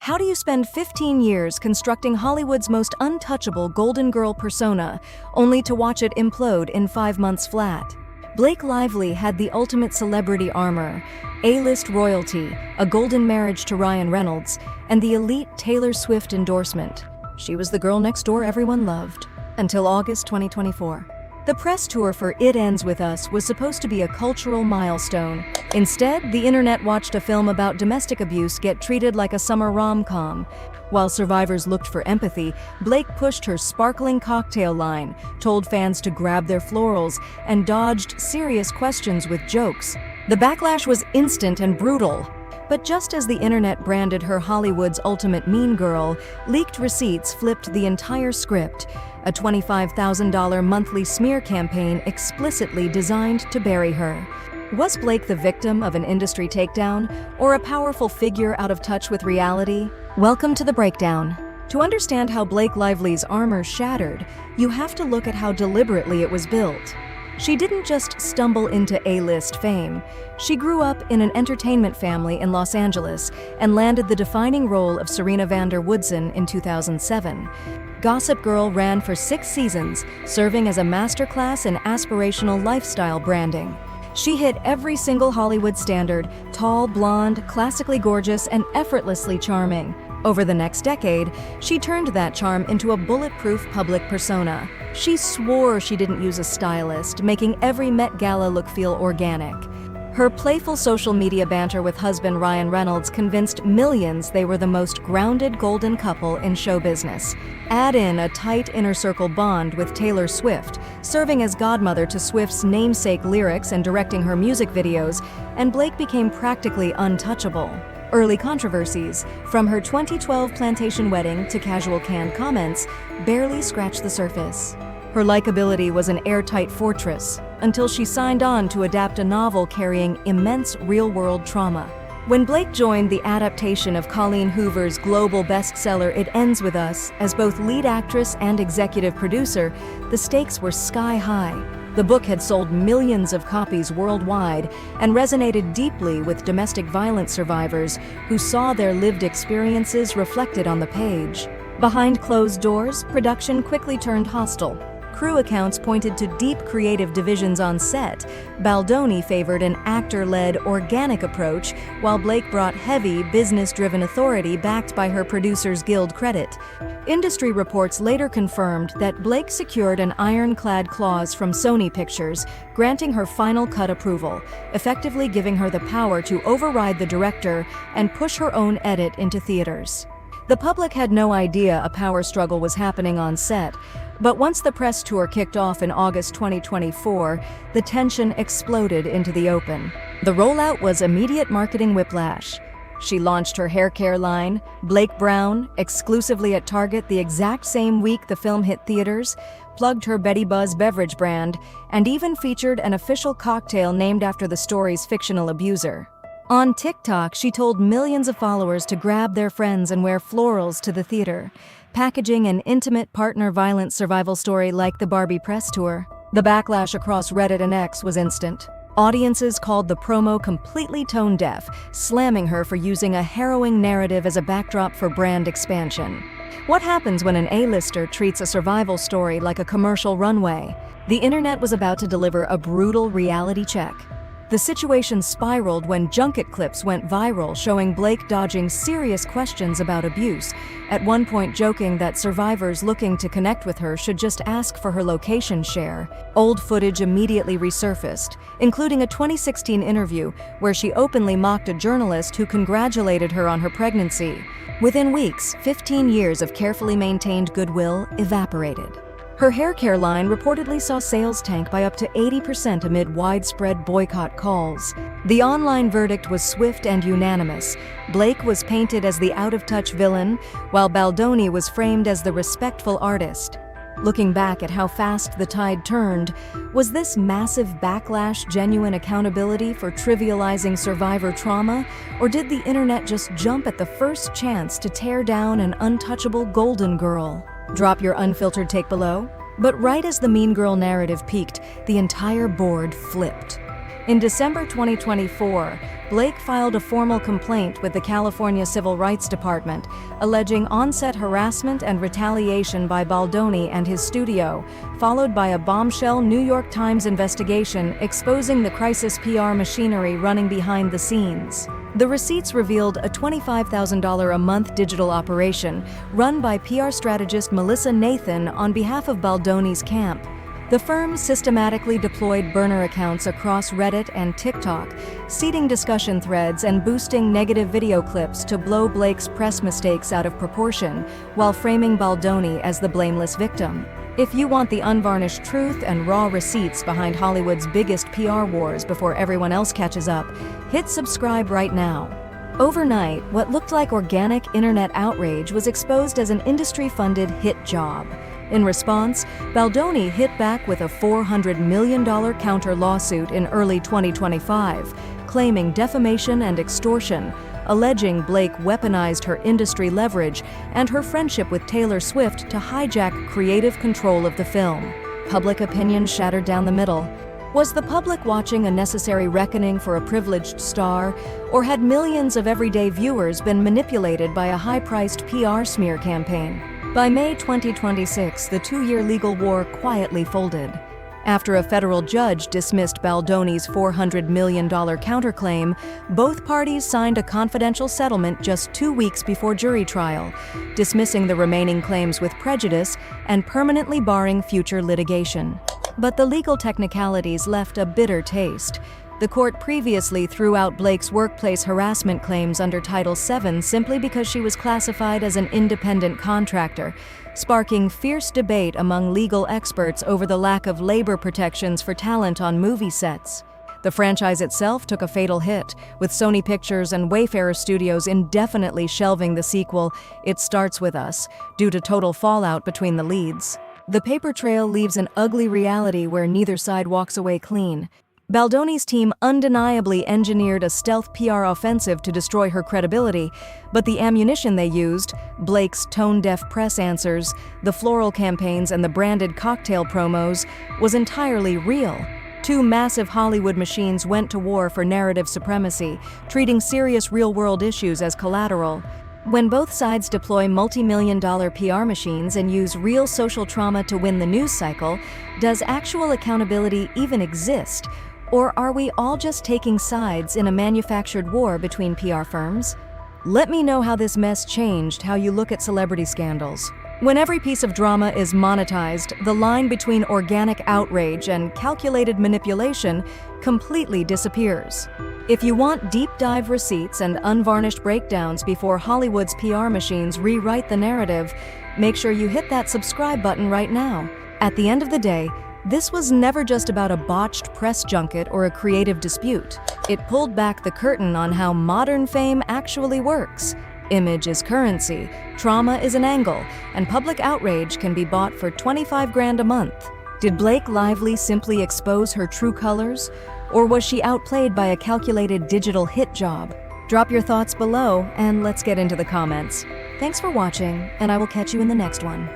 How do you spend 15 years constructing Hollywood's most untouchable Golden Girl persona, only to watch it implode in 5 months flat? Blake Lively had the ultimate celebrity armor: A-list royalty, a golden marriage to Ryan Reynolds, and the elite Taylor Swift endorsement. She was the girl next door everyone loved. Until August 2024. The press tour for It Ends With Us was supposed to be a cultural milestone. Instead, the internet watched a film about domestic abuse get treated like a summer rom-com. While survivors looked for empathy, Blake pushed her sparkling cocktail line, told fans to grab their florals, and dodged serious questions with jokes. The backlash was instant and brutal. But just as the internet branded her Hollywood's ultimate mean girl, leaked receipts flipped the entire script, a $25,000 monthly smear campaign explicitly designed to bury her. Was Blake the victim of an industry takedown, or a powerful figure out of touch with reality? Welcome to The Breakdown. To understand how Blake Lively's armor shattered, you have to look at how deliberately it was built. She didn't just stumble into A-list fame. She grew up in an entertainment family in Los Angeles and landed the defining role of Serena Woodson in 2007. Gossip Girl ran for 6 seasons, serving as a masterclass in aspirational lifestyle branding. She hit every single Hollywood standard: tall, blonde, classically gorgeous, and effortlessly charming. Over the next decade, she turned that charm into a bulletproof public persona. She swore she didn't use a stylist, making every Met Gala look feel organic. Her playful social media banter with husband Ryan Reynolds convinced millions they were the most grounded golden couple in show business. Add in a tight inner circle bond with Taylor Swift, serving as godmother to Swift's namesake lyrics and directing her music videos, and Blake became practically untouchable. Early controversies, from her 2012 plantation wedding to casual canned comments, barely scratched the surface. Her likability was an airtight fortress, until she signed on to adapt a novel carrying immense real-world trauma. When Blake joined the adaptation of Colleen Hoover's global bestseller It Ends With Us as both lead actress and executive producer, the stakes were sky-high. The book had sold millions of copies worldwide and resonated deeply with domestic violence survivors who saw their lived experiences reflected on the page. Behind closed doors, production quickly turned hostile. Crew accounts pointed to deep creative divisions on set. Baldoni favored an actor-led, organic approach, while Blake brought heavy, business-driven authority backed by her Producers Guild credit. Industry reports later confirmed that Blake secured an ironclad clause from Sony Pictures, granting her final cut approval, effectively giving her the power to override the director and push her own edit into theaters. The public had no idea a power struggle was happening on set, but once the press tour kicked off in August 2024, the tension exploded into the open. The rollout was immediate marketing whiplash. She launched her hair care line, Blake Brown, exclusively at Target the exact same week the film hit theaters, plugged her Betty Buzz beverage brand, and even featured an official cocktail named after the story's fictional abuser. On TikTok, she told millions of followers to grab their friends and wear florals to the theater, packaging an intimate partner violence survival story like the Barbie press tour. The backlash across Reddit and X was instant. Audiences called the promo completely tone-deaf, slamming her for using a harrowing narrative as a backdrop for brand expansion. What happens when an A-lister treats a survival story like a commercial runway? The internet was about to deliver a brutal reality check. The situation spiraled when junket clips went viral showing Blake dodging serious questions about abuse, at one point joking that survivors looking to connect with her should just ask for her location share. Old footage immediately resurfaced, including a 2016 interview where she openly mocked a journalist who congratulated her on her pregnancy. Within weeks, 15 years of carefully maintained goodwill evaporated. Her hair care line reportedly saw sales tank by up to 80% amid widespread boycott calls. The online verdict was swift and unanimous. Blake was painted as the out-of-touch villain, while Baldoni was framed as the respectful artist. Looking back at how fast the tide turned, was this massive backlash genuine accountability for trivializing survivor trauma, or did the internet just jump at the first chance to tear down an untouchable golden girl? Drop your unfiltered take below. But right as the mean girl narrative peaked, the entire board flipped. In December 2024, Blake filed a formal complaint with the California Civil Rights Department, alleging on-set harassment and retaliation by Baldoni and his studio, followed by a bombshell New York Times investigation exposing the crisis PR machinery running behind the scenes. The receipts revealed a $25,000 a month digital operation run by PR strategist Melissa Nathan on behalf of Baldoni's camp. The firm systematically deployed burner accounts across Reddit and TikTok, seeding discussion threads and boosting negative video clips to blow Blake's press mistakes out of proportion, while framing Baldoni as the blameless victim. If you want the unvarnished truth and raw receipts behind Hollywood's biggest PR wars before everyone else catches up, hit subscribe right now. Overnight, what looked like organic internet outrage was exposed as an industry-funded hit job. In response, Baldoni hit back with a $400 million counter lawsuit in early 2025, claiming defamation and extortion, alleging Blake weaponized her industry leverage and her friendship with Taylor Swift to hijack creative control of the film. Public opinion shattered down the middle. Was the public watching a necessary reckoning for a privileged star, or had millions of everyday viewers been manipulated by a high-priced PR smear campaign? By May 2026, the two-year legal war quietly folded. After a federal judge dismissed Baldoni's $400 million counterclaim, both parties signed a confidential settlement just 2 weeks before jury trial, dismissing the remaining claims with prejudice and permanently barring future litigation. But the legal technicalities left a bitter taste. The court previously threw out Blake's workplace harassment claims under Title VII simply because she was classified as an independent contractor, sparking fierce debate among legal experts over the lack of labor protections for talent on movie sets. The franchise itself took a fatal hit, with Sony Pictures and Wayfarer Studios indefinitely shelving the sequel It Starts With Us, due to total fallout between the leads. The paper trail leaves an ugly reality where neither side walks away clean. Baldoni's team undeniably engineered a stealth PR offensive to destroy her credibility, but the ammunition they used, Blake's tone-deaf press answers, the Floral campaigns, and the branded cocktail promos, was entirely real. Two massive Hollywood machines went to war for narrative supremacy, treating serious real-world issues as collateral. When both sides deploy multi-million-dollar PR machines and use real social trauma to win the news cycle, does actual accountability even exist? Or are we all just taking sides in a manufactured war between PR firms? Let me know how this mess changed how you look at celebrity scandals. When every piece of drama is monetized, the line between organic outrage and calculated manipulation completely disappears. If you want deep dive receipts and unvarnished breakdowns before Hollywood's PR machines rewrite the narrative, make sure you hit that subscribe button right now. At the end of the day, this was never just about a botched press junket or a creative dispute. It pulled back the curtain on how modern fame actually works. Image is currency, trauma is an angle, and public outrage can be bought for $25,000 a month. Did Blake Lively simply expose her true colors? Or was she outplayed by a calculated digital hit job? Drop your thoughts below and let's get into the comments. Thanks for watching, and I will catch you in the next one.